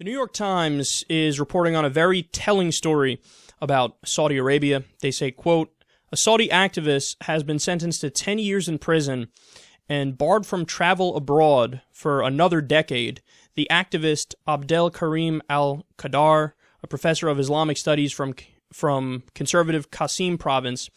The New York Times is reporting on a very telling story about Saudi Arabia. They say, quote, a Saudi activist has been sentenced to 10 years in prison and barred from travel abroad for another decade. The activist Abdel-Karim al-Khadar, a professor of Islamic studies from conservative Qassim Province,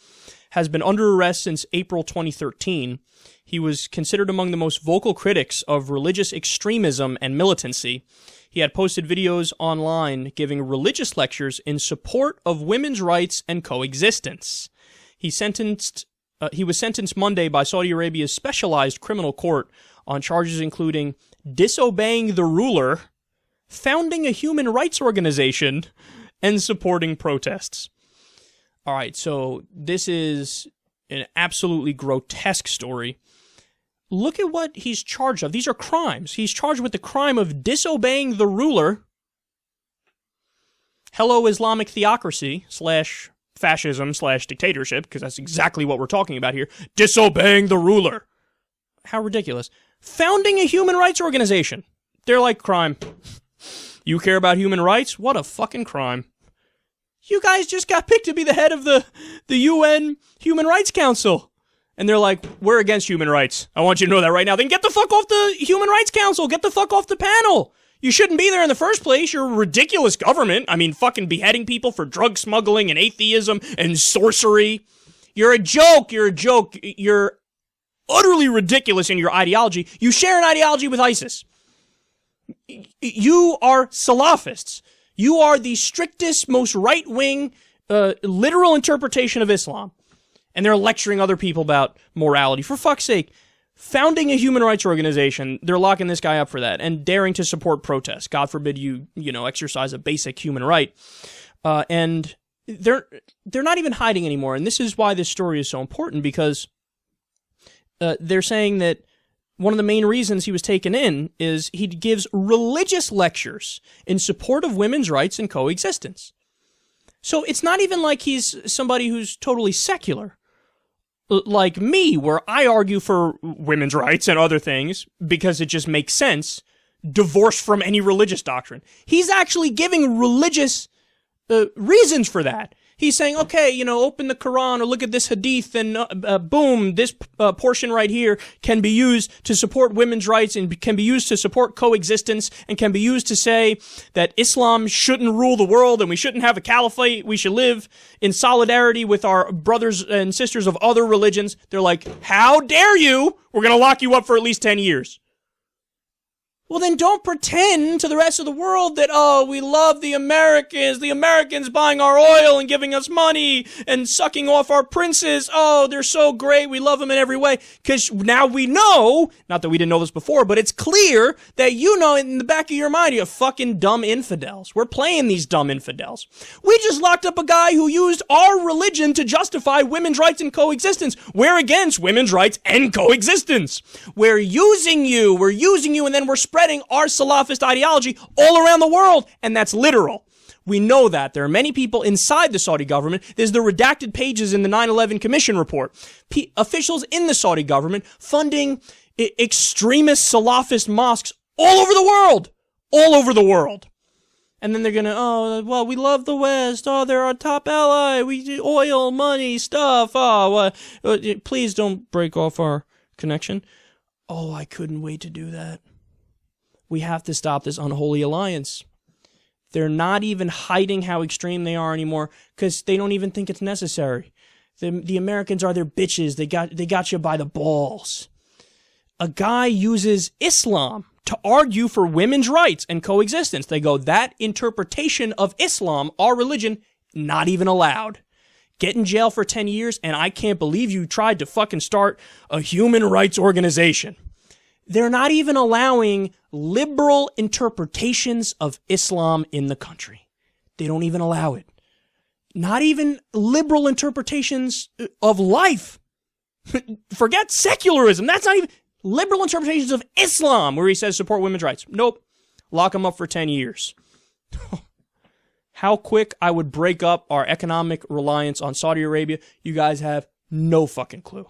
has been under arrest since April 2013. He was considered among the most vocal critics of religious extremism and militancy. He had posted videos online giving religious lectures in support of women's rights and coexistence. He was sentenced Monday by Saudi Arabia's specialized criminal court on charges including disobeying the ruler, founding a human rights organization, and supporting protests. All right, so this is an absolutely grotesque story. Look at what he's charged of. These are crimes. He's charged with the crime of disobeying the ruler. Hello, Islamic theocracy / fascism / dictatorship, because that's exactly what we're talking about here. Disobeying the ruler. How ridiculous. Founding a human rights organization. They're like, crime. You care about human rights? What a fucking crime. You guys just got picked to be the head of the UN Human Rights Council. And they're like, we're against human rights. I want you to know that right now. Then get the fuck off the Human Rights Council. Get the fuck off the panel. You shouldn't be there in the first place. You're a ridiculous government. I mean, fucking beheading people for drug smuggling and atheism and sorcery. You're a joke. You're a joke. You're utterly ridiculous in your ideology. You share an ideology with ISIS. You are Salafists. You are the strictest, most right-wing, literal interpretation of Islam. And they're lecturing other people about morality. For fuck's sake, founding a human rights organization, they're locking this guy up for that, and daring to support protests. God forbid you exercise a basic human right. And they're not even hiding anymore. And this is why this story is so important, because they're saying that one of the main reasons he was taken in is he gives religious lectures in support of women's rights and coexistence. So it's not even like he's somebody who's totally secular, like me, where I argue for women's rights and other things because it just makes sense, divorced from any religious doctrine. He's actually giving religious reasons for that. He's saying, okay, open the Quran or look at this hadith and boom, this portion right here can be used to support women's rights and can be used to support coexistence and can be used to say that Islam shouldn't rule the world and we shouldn't have a caliphate. We should live in solidarity with our brothers and sisters of other religions. They're like, how dare you? We're going to lock you up for at least 10 years. Well, then don't pretend to the rest of the world that, oh, we love the Americans buying our oil and giving us money and sucking off our princes. Oh, they're so great. We love them in every way. Because now we know, not that we didn't know this before, but it's clear that you know in the back of your mind, you fucking dumb infidels. We're playing these dumb infidels. We just locked up a guy who used our religion to justify women's rights and coexistence. We're against women's rights and coexistence. We're using you, and then we're spreading our Salafist ideology all around the world, and that's literal. We know that. There are many people inside the Saudi government. There's the redacted pages in the 9/11 Commission report. Officials in the Saudi government funding extremist Salafist mosques all over the world. All over the world. And then they're going to, oh, well, we love the West. Oh, they're our top ally. We do oil, money, stuff. Oh, please don't break off our connection. Oh, I couldn't wait to do that. We have to stop this unholy alliance. They're not even hiding how extreme they are anymore because they don't even think it's necessary. The Americans are their bitches. They got you by the balls. A guy uses Islam to argue for women's rights and coexistence. They go, that interpretation of Islam, our religion, not even allowed. Get in jail for 10 years, and I can't believe you tried to fucking start a human rights organization. They're not even allowing liberal interpretations of Islam in the country. They don't even allow it. Not even liberal interpretations of life. Forget secularism. That's not even liberal interpretations of Islam where he says support women's rights. Nope. Lock him up for 10 years. How quick I would break up our economic reliance on Saudi Arabia, you guys have no fucking clue.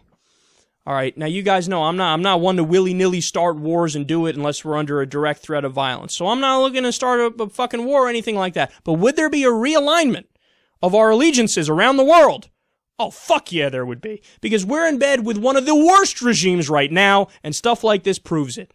All right, now you guys know I'm not one to willy-nilly start wars and do it unless we're under a direct threat of violence. So I'm not looking to start a fucking war or anything like that. But would there be a realignment of our allegiances around the world? Oh, fuck yeah, there would be. Because we're in bed with one of the worst regimes right now, and stuff like this proves it.